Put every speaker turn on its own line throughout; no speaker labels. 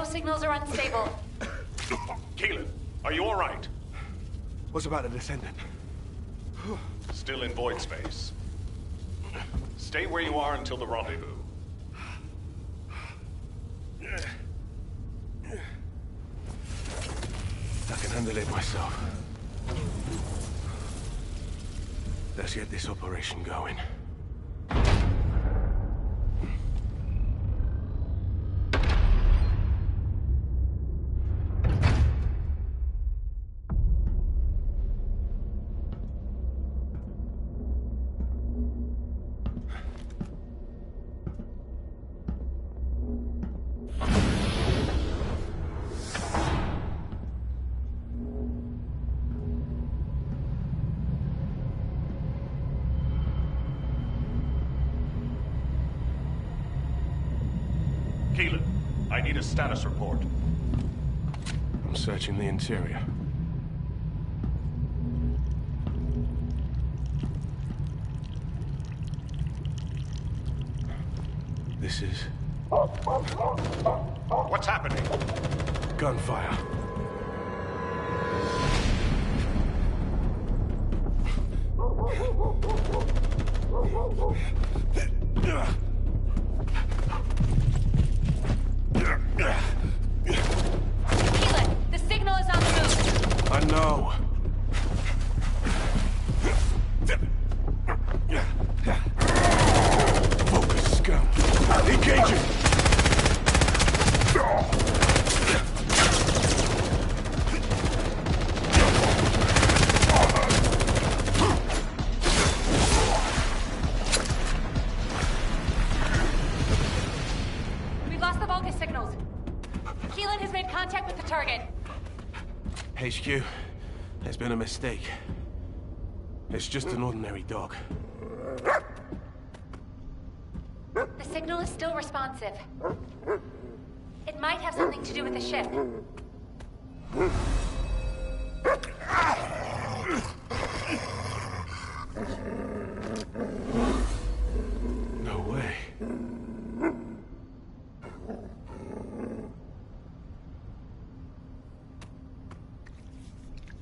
Signals are unstable.
Keelan, are you all right?
What's about the Descendant?
Still in void space. Stay where you are until the rendezvous.
I can handle it myself. Let's get this operation going.
Keelan, I need a status report.
I'm searching the interior. This is...
What's happening?
gunfire.
Keelan, the signal is on the move.
I know. Focus, scout. Engaging!
We've lost the Vulcan signals. Keelan has made contact with the target.
HQ, there's been a mistake. It's just an ordinary dog.
The signal is still responsive. It might have something to do with the ship.
No way.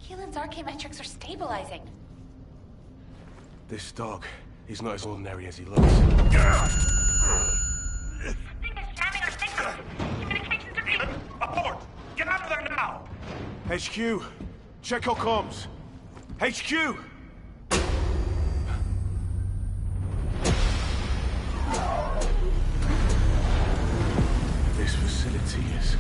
Keelan's archaeometrics are stabilizing.
This dog, he's not as ordinary as he looks.
Thing is jamming our signals. Communications are being...
Abort! Get out of there now!
HQ, check your comms. HQ! This facility is...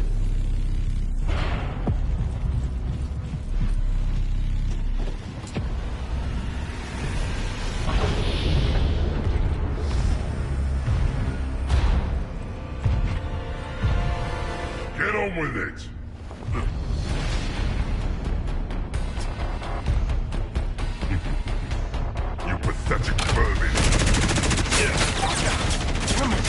Get on with it! You pathetic vermin!
Damn it!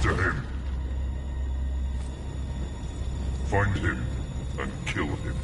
to him. Find him and kill him.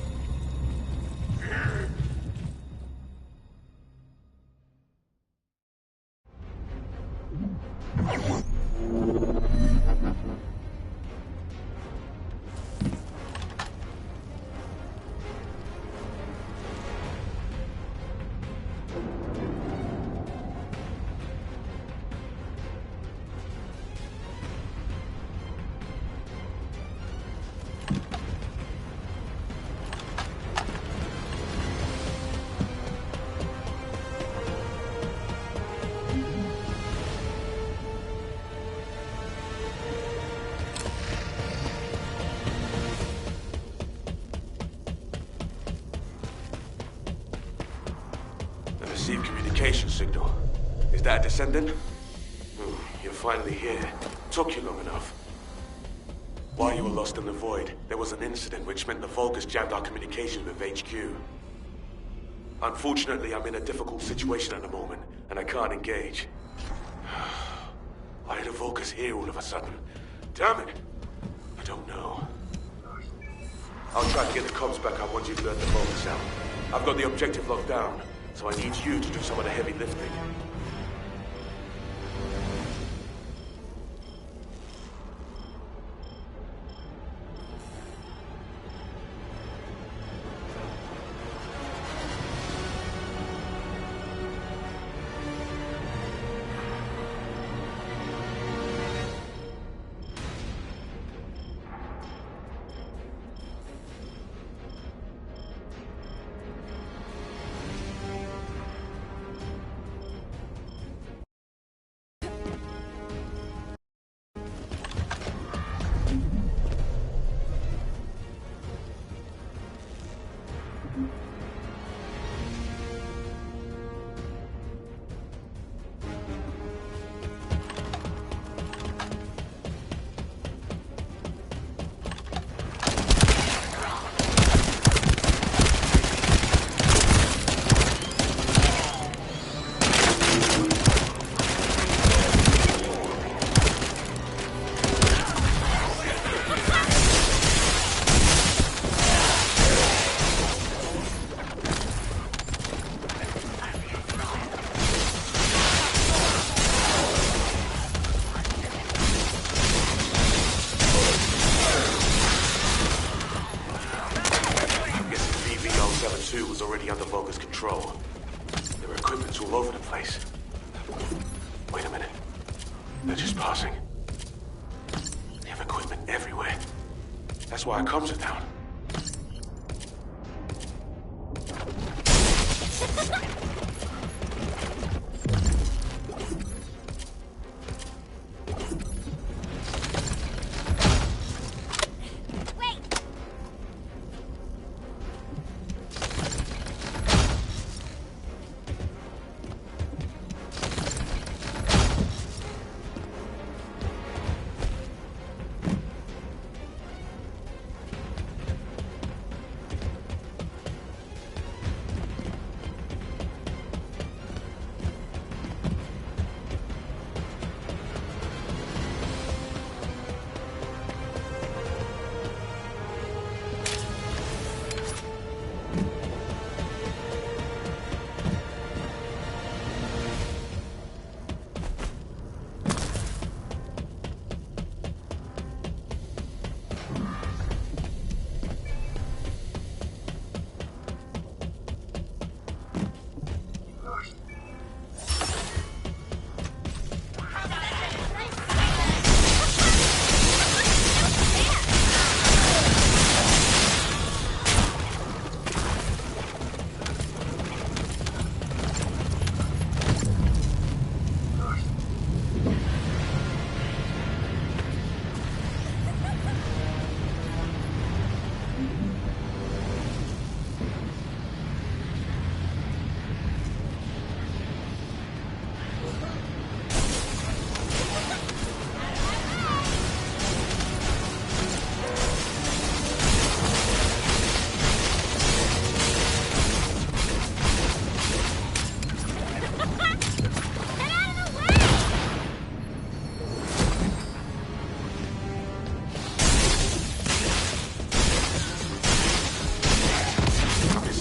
Received communication signal. Is that a Descendant? You're finally here. Took you long enough. While you were lost in the void, there was an incident which meant the Vulgus jammed our communication with HQ. Unfortunately, I'm in a difficult situation at the moment, and I can't engage. Why are the Vulgus here all of a sudden? Damn it! I don't know. I'll try to get the comms back up once you've learned the Vulgus out. I've got the objective locked down, so I need you to do some of the heavy lifting. Was already under Vulgus control. There were equipments all over the place. Wait a minute. They're just passing. They have equipment everywhere. That's why our comms are down.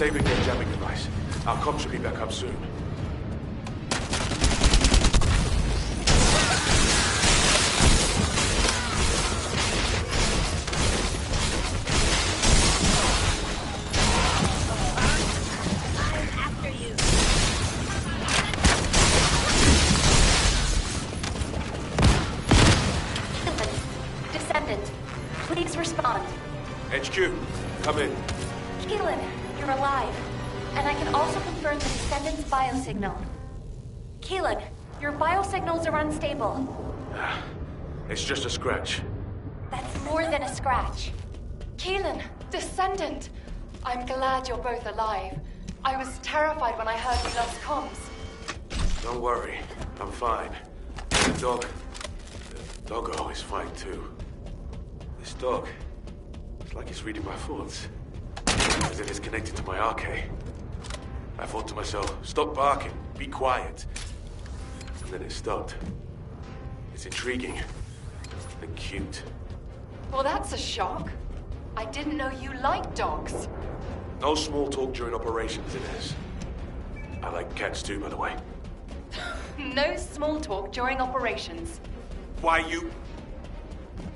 disabling their jamming device. Our comms should be back up soon.
Descendant, please respond.
HQ, come in.
Keelan, you're alive. And I can also confirm the Descendant's biosignal. Keelan, your biosignals are unstable.
It's just a scratch.
That's more than a scratch.
Keelan, Descendant! I'm glad you're both alive. I was terrified when I heard we lost comms.
Don't worry, I'm fine. The doggo is fine too. This dog, it's like it's reading my thoughts. As if it's connected to my arcade. I thought to myself, stop barking, be quiet. And then it stopped. It's intriguing and cute.
Well, that's a shock. I didn't know you liked dogs.
No small talk during operations, Inez. I like cats too, by the way.
No small talk during operations.
Why you...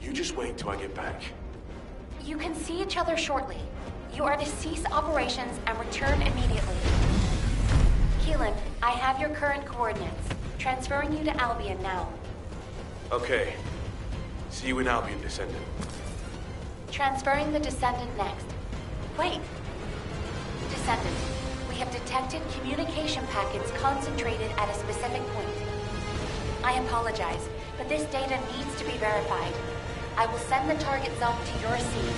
You just wait till I get back.
You can see each other shortly. You are to cease operations and return immediately. Keelan, I have your current coordinates. Transferring you to Albion now.
Okay. See you in Albion, Descendant.
Transferring the Descendant next. Wait. Descendant, we have detected communication packets concentrated at a specific point. I apologize, but this data needs to be verified. I will send the target zone to your seat.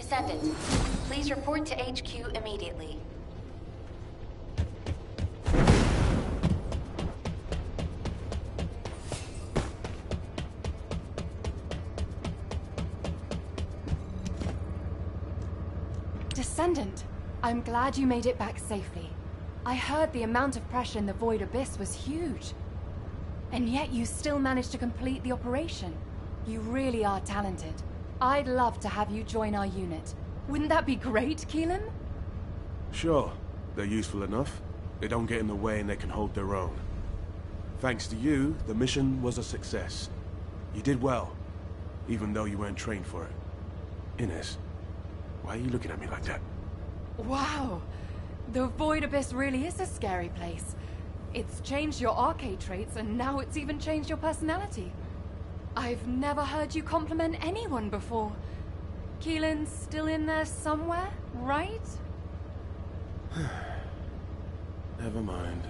Descendant, please report to HQ immediately.
Descendant, I'm glad you made it back safely. I heard the amount of pressure in the Void Abyss was huge. And yet you still managed to complete the operation. You really are talented. I'd love to have you join our unit. Wouldn't that be great, Keelan?
Sure, they're useful enough. They don't get in the way and they can hold their own. Thanks to you, the mission was a success. You did well, even though you weren't trained for it. Inez, why are you looking at me like that?
Wow! The Void Abyss really is a scary place. It's changed your arcade traits, and now it's even changed your personality. I've never heard you compliment anyone before. Keelan's still in there somewhere, right?
Never mind.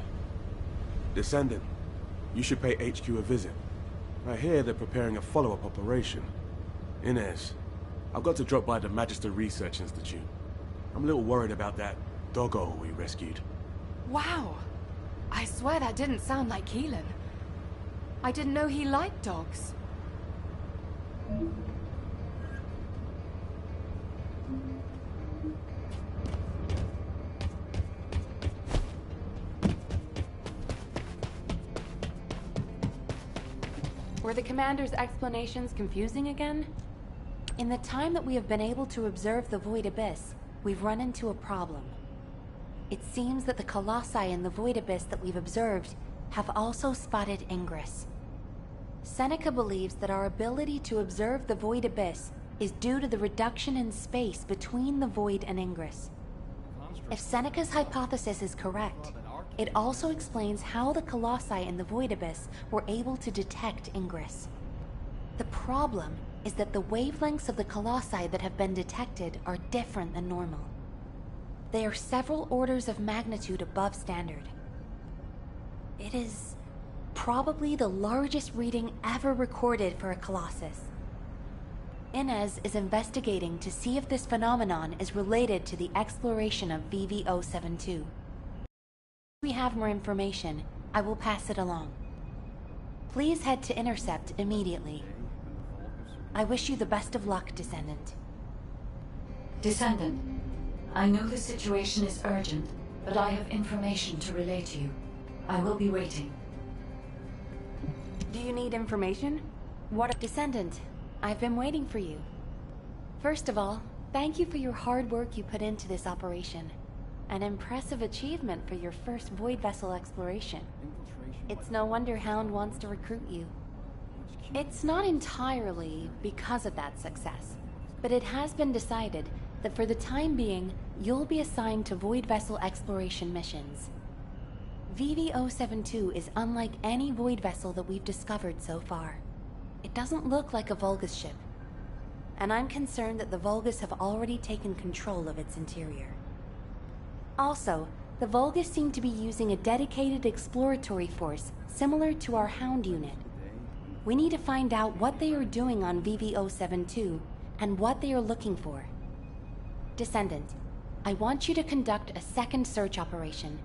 Descendant, you should pay HQ a visit. I hear they're preparing a follow-up operation. Inez, I've got to drop by the Magister Research Institute. I'm a little worried about that doggo we rescued.
Wow! I swear that didn't sound like Keelan. I didn't know he liked dogs.
Were the Commander's explanations confusing again? In the time that we have been able to observe the Void Abyss, we've run into a problem. It seems that the Colossi in the Void Abyss that we've observed have also spotted Ingress. Seneca believes that our ability to observe the Void Abyss is due to the reduction in space between the Void and Ingress. If Seneca's hypothesis is correct, it also explains how the Colossi in the Void Abyss were able to detect Ingress. The problem is that the wavelengths of the Colossi that have been detected are different than normal. They are several orders of magnitude above standard. It is probably the largest reading ever recorded for a Colossus. Inez is investigating to see if this phenomenon is related to the exploration of VV-072. If we have more information, I will pass it along. Please head to Intercept immediately. I wish you the best of luck, Descendant.
Descendant, I know the situation is urgent, but I have information to relay to you. I will be waiting.
Do you need information? What? Descendant, I've been waiting for you. First of all, thank you for your hard work you put into this operation. An impressive achievement for your first Void Vessel exploration. It's no wonder Hound wants to recruit you. It's not entirely because of that success, but it has been decided that for the time being, you'll be assigned to Void Vessel exploration missions. VV-072 is unlike any Void Vessel that we've discovered so far. It doesn't look like a Vulgus ship, and I'm concerned that the Vulgus have already taken control of its interior. Also, the Vulgus seem to be using a dedicated exploratory force similar to our Hound unit. We need to find out what they are doing on VV-072 and what they are looking for. Descendant, I want you to conduct a second search operation.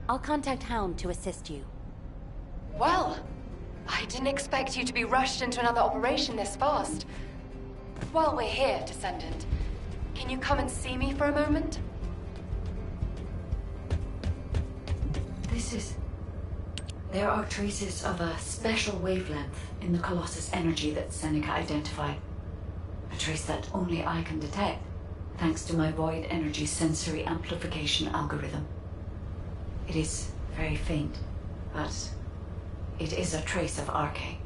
I'll contact Hound to assist you.
Well, I didn't expect you to be rushed into another operation this fast. While we're here, Descendant, can you come and see me for a moment?
There are traces of a special wavelength in the Colossus energy that Seneca identified. A trace that only I can detect, thanks to my void energy sensory amplification algorithm. It is very faint, but it is a trace of Arche.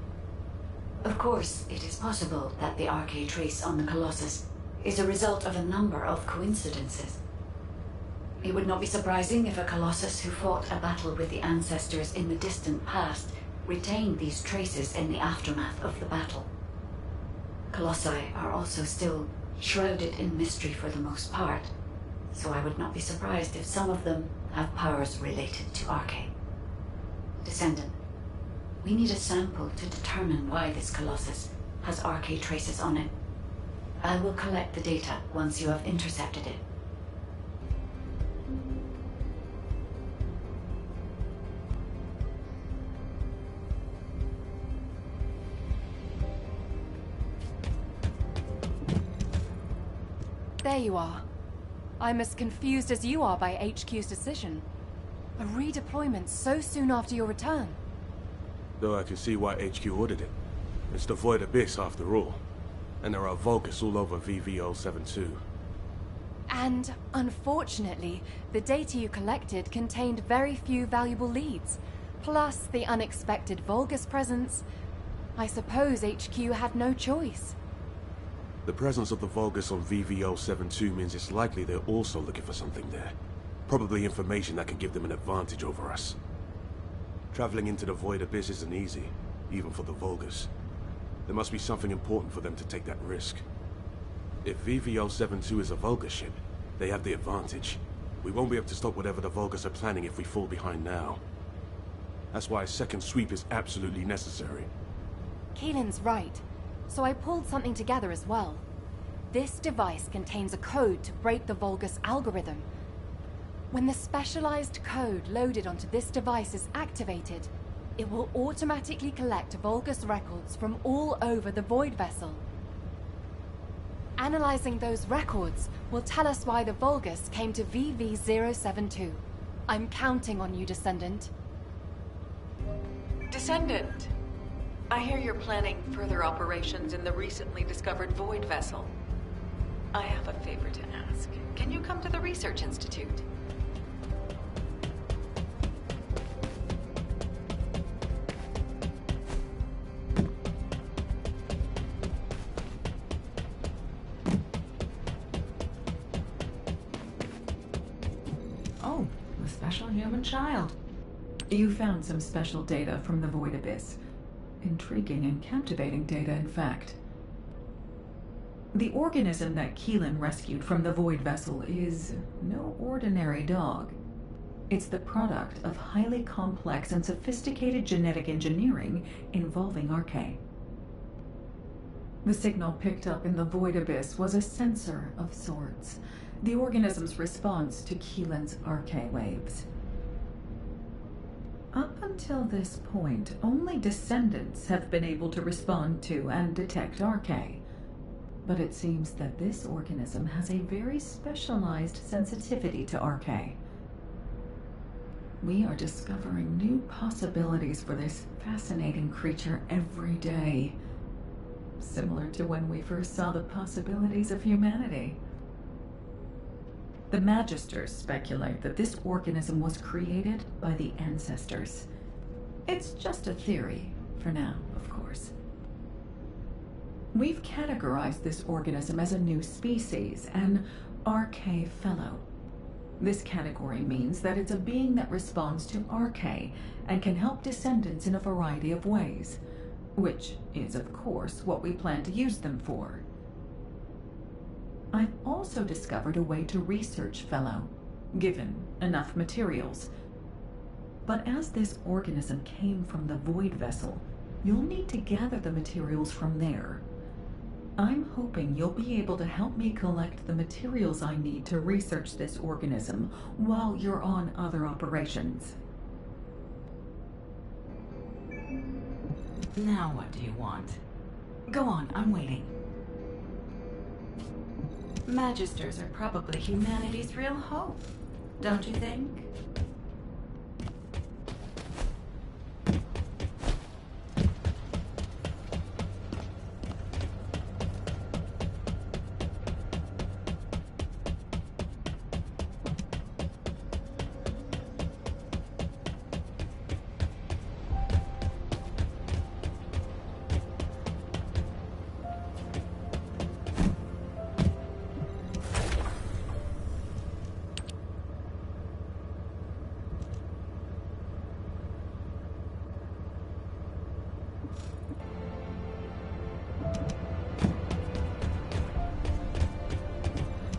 Of course, it is possible that the Arche trace on the Colossus is a result of a number of coincidences. It would not be surprising if a Colossus who fought a battle with the ancestors in the distant past retained these traces in the aftermath of the battle. Colossi are also still shrouded in mystery for the most part, so I would not be surprised if some of them have powers related to Arche. Descendant, we need a sample to determine why this Colossus has Arche traces on it. I will collect the data once you have intercepted it.
There you are. I'm as confused as you are by HQ's decision. A redeployment so soon after your return.
Though I can see why HQ ordered it. It's the Void Abyss after all. And there are Vulgus all over VV-072.
And, unfortunately, the data you collected contained very few valuable leads. Plus the unexpected Vulgus presence. I suppose HQ had no choice.
The presence of the Vulgus on VV-072 means it's likely they're also looking for something there. Probably information that can give them an advantage over us. Traveling into the Void Abyss isn't easy, even for the Vulgus. There must be something important for them to take that risk. If VV-072 is a Vulgus ship, they have the advantage. We won't be able to stop whatever the Vulgus are planning if we fall behind now. That's why a second sweep is absolutely necessary.
Keelan's right. So I pulled something together as well. This device contains a code to break the Vulgus algorithm. When the specialized code loaded onto this device is activated, it will automatically collect Vulgus records from all over the Void Vessel. Analyzing those records will tell us why the Vulgus came to VV-072. I'm counting on you, Descendant.
Descendant, I hear you're planning further operations in the recently discovered Void Vessel. I have a favor to ask. Can you come to the Research Institute?
Oh, a special human child. You found some special data from the Void Abyss. Intriguing and captivating data, in fact. The organism that Keelan rescued from the Void Vessel is no ordinary dog. It's the product of highly complex and sophisticated genetic engineering involving Archaea. The signal picked up in the Void Abyss was a sensor of sorts, the organism's response to Keelan's Archaea waves. Up until this point, only Descendants have been able to respond to and detect Archaea. But it seems that this organism has a very specialized sensitivity to Archaea. We are discovering new possibilities for this fascinating creature every day. Similar to when we first saw the possibilities of humanity. The Magisters speculate that this organism was created by the ancestors. It's just a theory, for now, of course. We've categorized this organism as a new species, an Archaea Fellow. This category means that it's a being that responds to Archaea and can help Descendants in a variety of ways, which is, of course, what we plan to use them for. I've also discovered a way to research Fellow, given enough materials. But as this organism came from the Void Vessel, you'll need to gather the materials from there. I'm hoping you'll be able to help me collect the materials I need to research this organism while you're on other operations.
Now what do you want? Go on, I'm waiting. Magisters are probably humanity's real hope, don't you think?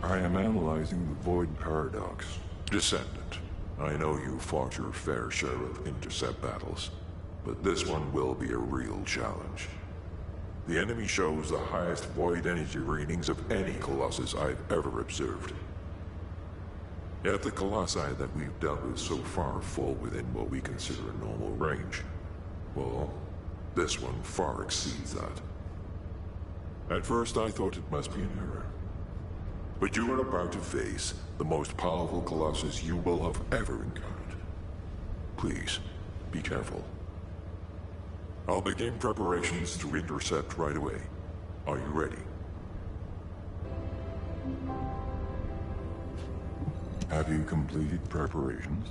I am analyzing the Void Paradox. Descendant, I know you fought your fair share of intercept battles, but this one will be a real challenge. The enemy shows the highest void energy readings of any Colossus I've ever observed. Yet the Colossi that we've dealt with so far fall within what we consider a normal range. Well, this one far exceeds that. At first I thought it must be an error. But you are about to face the most powerful Colossus you will have ever encountered. Please, be careful. I'll begin preparations to intercept right away. Are you ready? Have you completed preparations?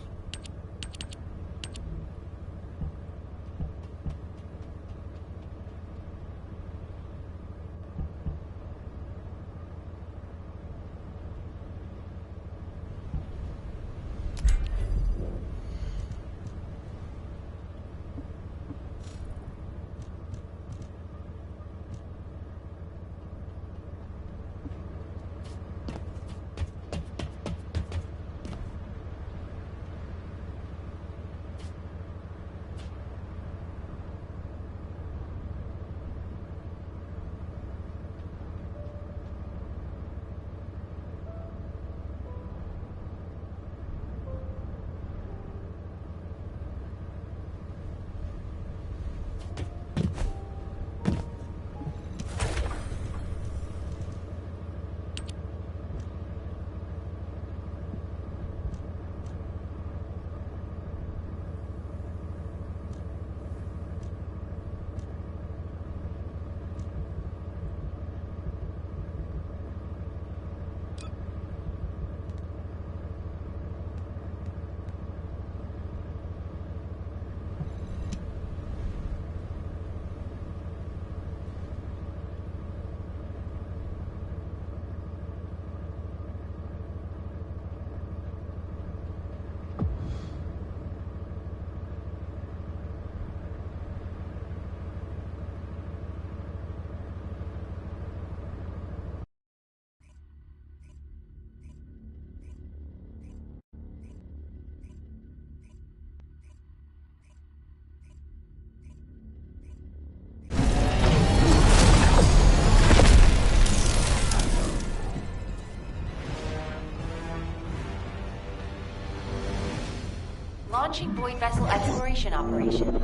Launching Void Vessel Exploration Operation.